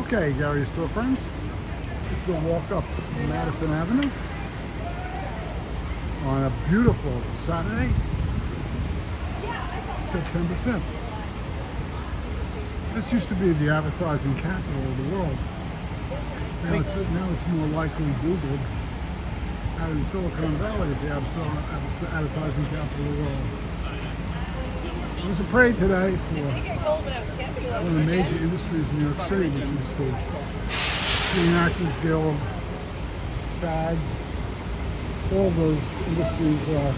Okay, Gary Storefronts. It's a walk up Madison Avenue on a beautiful Saturday, September 5th. This used to be the advertising capital of the world. Now it's more likely Googled out in Silicon Valley as the advertising capital of the world. There was a parade today for one of the major industries in New York City, which is the Screen Actors Guild, SAG. All those industries are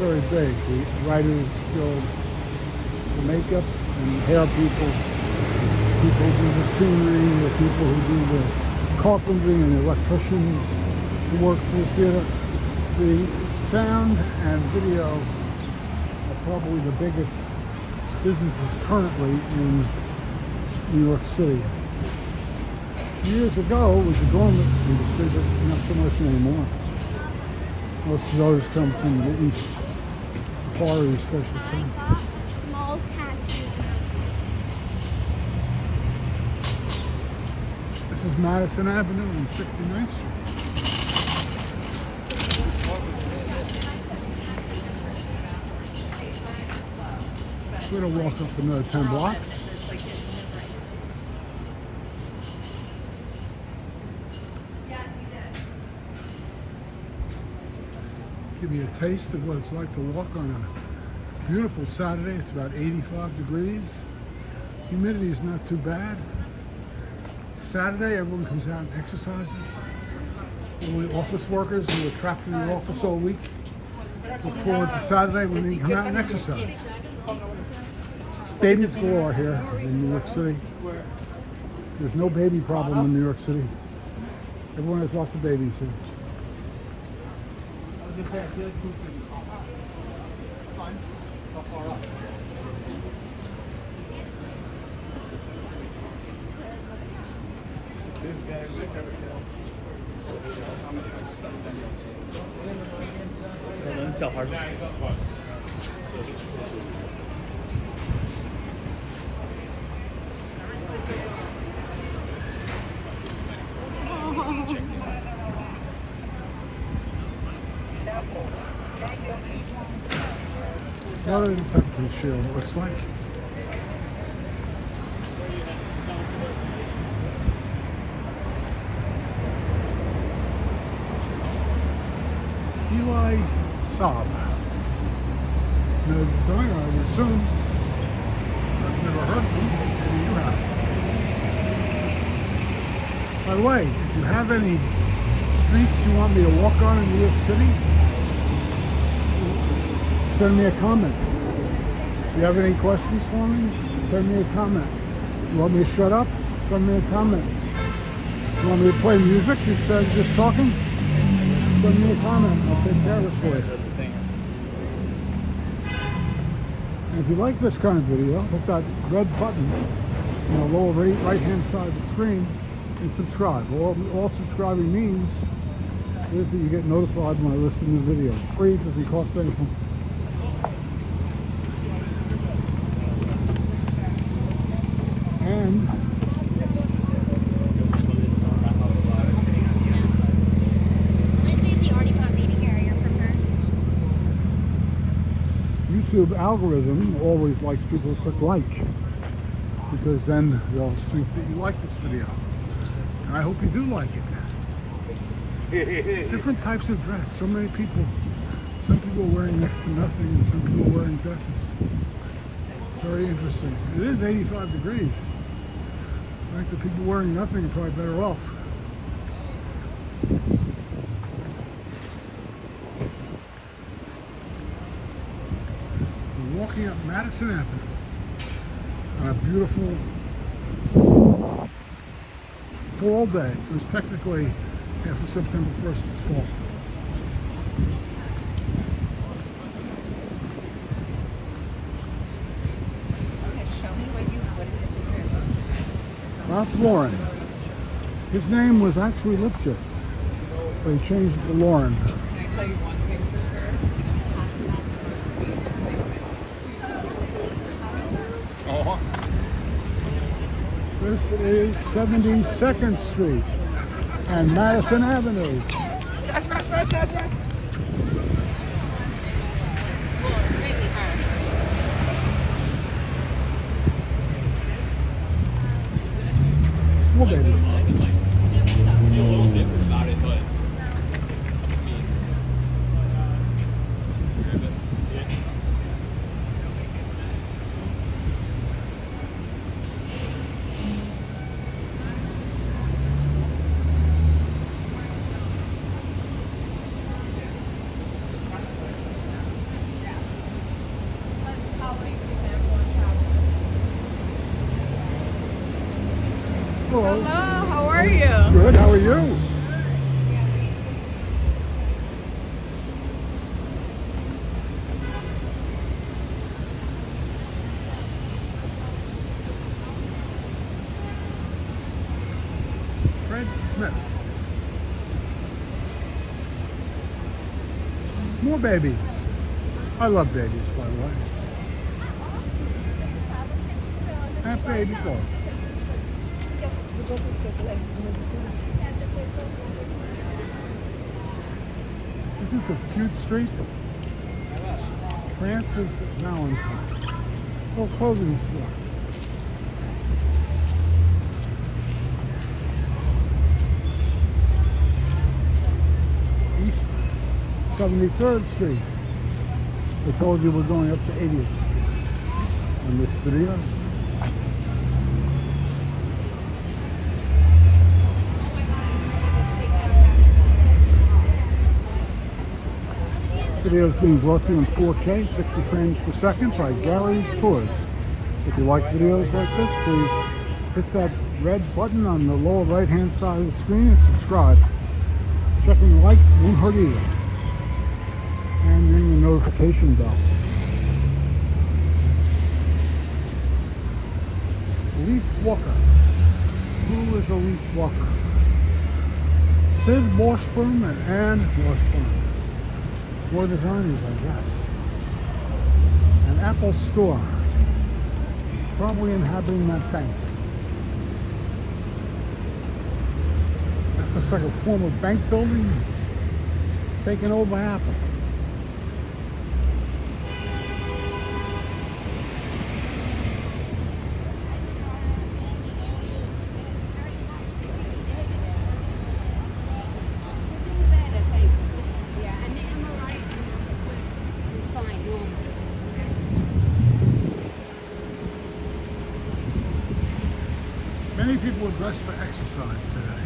very big. The Writers Guild, the makeup and hair people who do the scenery, the people who do the carpentry and the electricians who work for the theater. The sound and video are probably the biggest businesses currently in New York City. Years ago, it was the garment industry, but not so much anymore. Most of those come from the east, the far east, I should say. Small taxi. This is Madison Avenue and 69th Street. We're going to walk up another 10 blocks. Give you a taste of what it's like to walk on a beautiful Saturday. It's about 85 degrees. Humidity is not too bad. It's Saturday, everyone comes out and exercises. All the office workers who are trapped in the office all week look forward to Saturday when they come out and exercise. Babies galore here in New York City. There's no baby problem in New York City. Everyone has lots of babies here. I feel like food's gonna be fun. How far up? This guy's sell hard. What a detective shield it looks like. Eli Saab. No designer, I would assume. I've never heard of him. Maybe you have. By the way, if you have any streets you want me to walk on in New York City, send me a comment. If you have any questions for me, send me a comment. You want me to shut up? Send me a comment. You want me to play music instead of just talking? Send me a comment. I'll take care of it for you. And if you like this kind of video, hit that red button on the lower right hand side of the screen and subscribe. All subscribing means is that you get notified when I list a new video. It's free, it doesn't cost anything. And YouTube algorithm always likes people to click like, because then they'll think that you like this video. And I hope you do like it. Different types of dress. So many people. Some people are wearing next to nothing and some people are wearing dresses. Very interesting. It is 85 degrees. I think the people wearing nothing are probably better off. We're walking up Madison Avenue on a beautiful fall day. It was technically after September 1st, it was fall. Ralph Lauren. His name was actually Lipschitz, but he changed it to Lauren. Can I tell you one thing for sure? There This is 72nd Street and Madison Avenue. More babies. Hello. Hello, how are you? Good, how are you? Fred Smith. More babies. I love babies, by the way. That baby boy. Is this a cute street? Francis Valentine. Oh, clothing store. East 73rd Street. I told you we're going up to 80th Street in this video. Video is being brought to you in 4K, 60 frames per second by Gary's Tours. If you like videos like this, please hit that red button on the lower right hand side of the screen and subscribe. Checking like won't hurt either. And ring the notification bell. Elise Walker. Who is Elise Walker? Sid Washburn and Ann Washburn. More designers, I guess. An Apple store. Probably inhabiting that bank. That looks like a former bank building taken over by Apple. Many people are dressed for exercise today.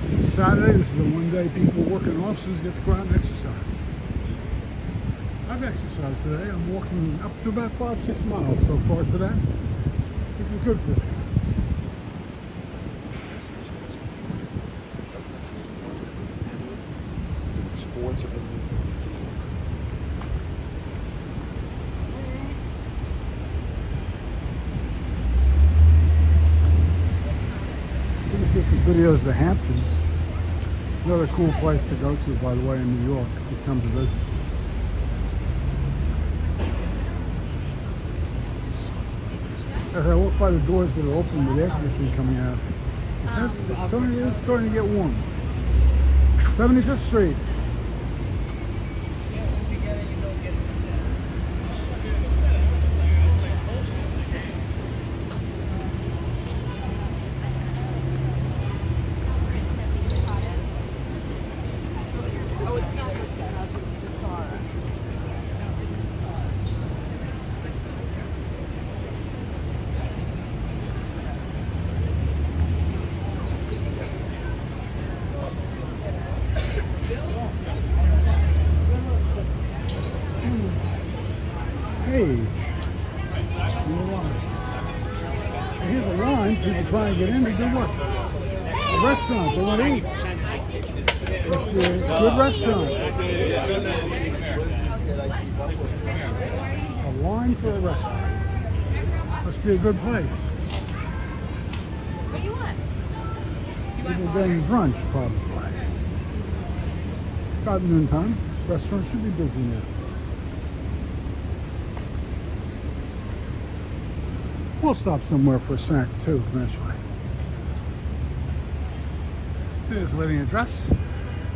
This is Saturday. This is the one day people working in offices get to go out and exercise. I've exercised today. I'm walking up to about 5-6 miles so far today, which is good for me. Get some videos of the Hamptons. Another cool place to go to, by the way, in New York. You come to visit. As I walk by the doors that are open with air conditioning coming out, it's starting to get warm. 75th Street. Page. Here's a line. People trying to get in. They do what? A restaurant. They want to eat. Must be a good restaurant. A line for a restaurant. Must be a good place. What do you want? People getting brunch, probably. About noontime. Restaurant should be busy now. We'll stop somewhere for a snack too eventually. See, there's a lady in a dress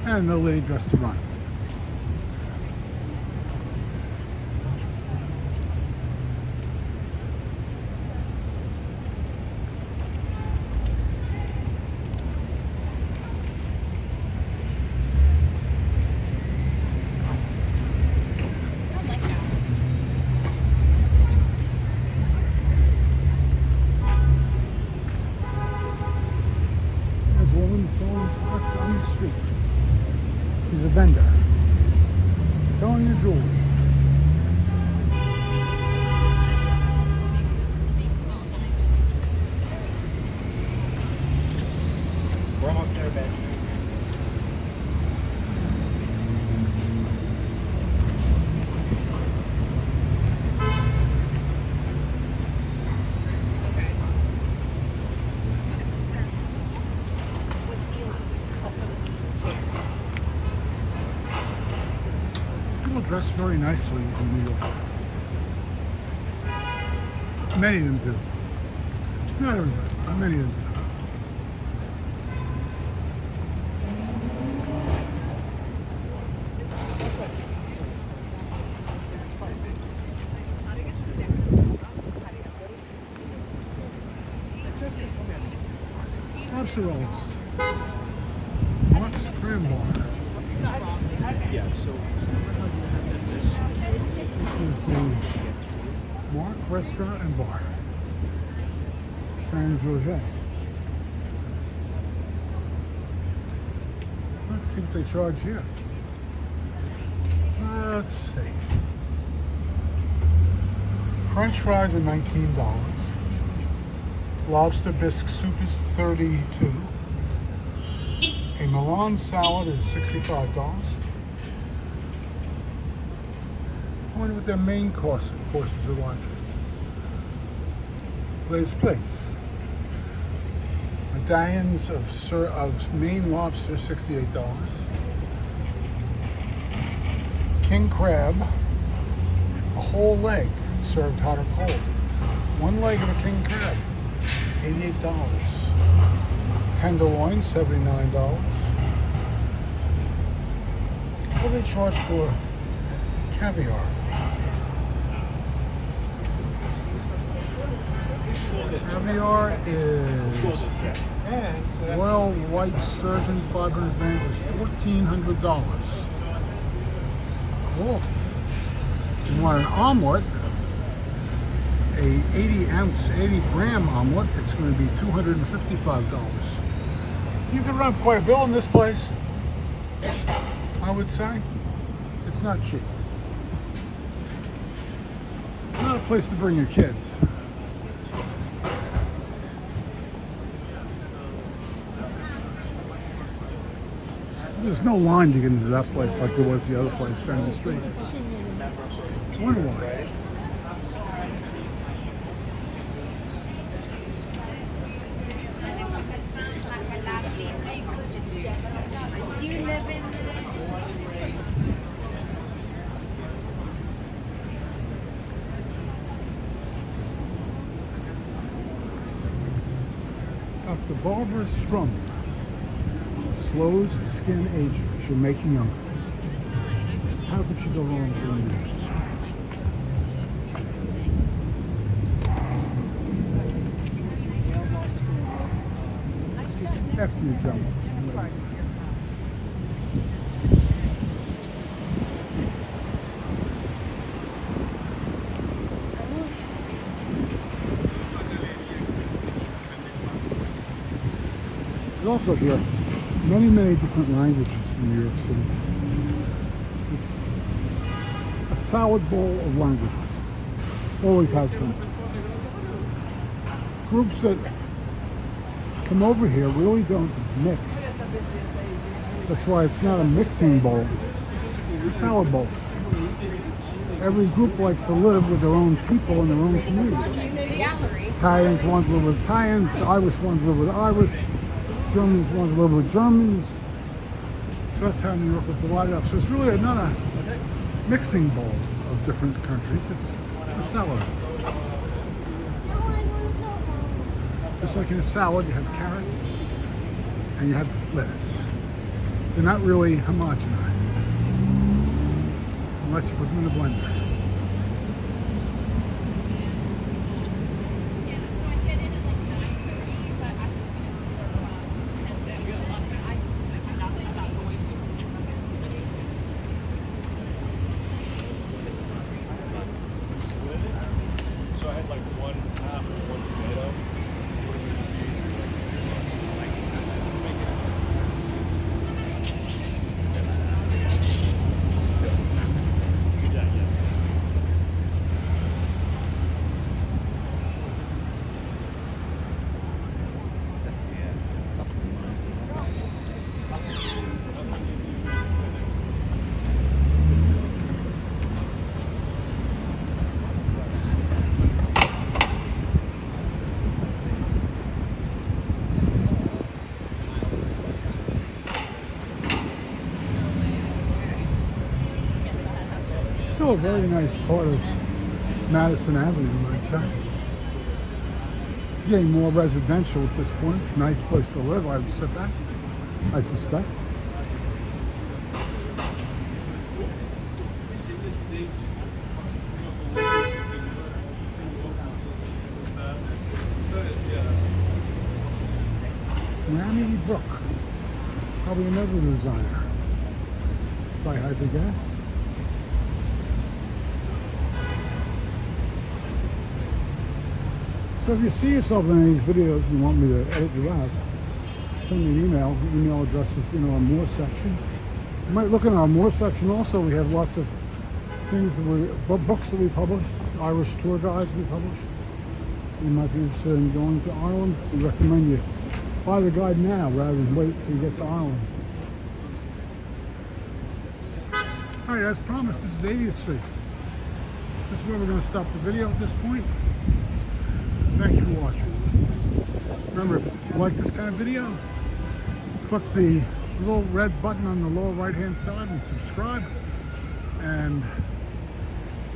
and no lady dressed to run. There's a woman selling products on the street. She's a vendor selling your jewelry. We're almost there, Ben. People dress very nicely in New York. Many of them do. Not everybody, but many of them do. Lobster rolls. Mark's Crab Bar. Yeah, so This is the Mark Restaurant and Bar. Saint Georges. Let's see what they charge here. Let's see. French fries are $19. Lobster bisque soup is $32. A Milan salad is $65. I wonder what their main courses are like. There's plates. Medallions of Maine lobster, $68. King crab, a whole leg, served hot or cold. One leg of a king crab, $88. Tenderloin, $79. What do they charge for caviar? Caviar is Royal White Sturgeon 500 grams is $1,400. Cool. You want an omelet, a 80-gram omelet, it's going to be $255. You can run quite a bill in this place, I would say. It's not cheap. Not a place to bring your kids. There's no line to get into that place like there was the other place down the street. I wonder why. Do you live in? Dr. Barbara Strum slows skin aging. She'll make you younger. How could she go wrong doing that? After you jump. There's also here many different languages in New York City. It's a salad bowl of languages. Always has been. Groups that come over here really don't mix. That's why it's not a mixing bowl. It's a salad bowl. Every group likes to live with their own people in their own community. Italians want to live with Italians, Irish want to live with Irish, Germans want to live with Germans. So that's how New York was divided up. So it's really not a mixing bowl of different countries. It's a salad. Just like in a salad, you have carrots and you have lettuce. They're not really homogenized unless you put them in a blender. So I had like one apple, one tomato. Still a very nice part of Madison Avenue, I'd say. It's getting more residential at this point. It's a nice place to live, I suspect. Miami Brook, probably another designer, if I had to guess. So if you see yourself in any of these videos and you want me to edit you out, send me an email. The email address is in our More section. You might look in our More section also. We have lots of things books that we publish, Irish tour guides we publish. You might be interested in going to Ireland. We recommend you buy the guide now rather than wait till you get to Ireland. All right, as promised, this is 80th Street. This is where we're going to stop the video at this point. Thank you for watching. Remember, if you like this kind of video, click the little red button on the lower right hand side and subscribe. And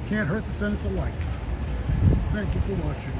can't hurt to send us a like. Thank you for watching.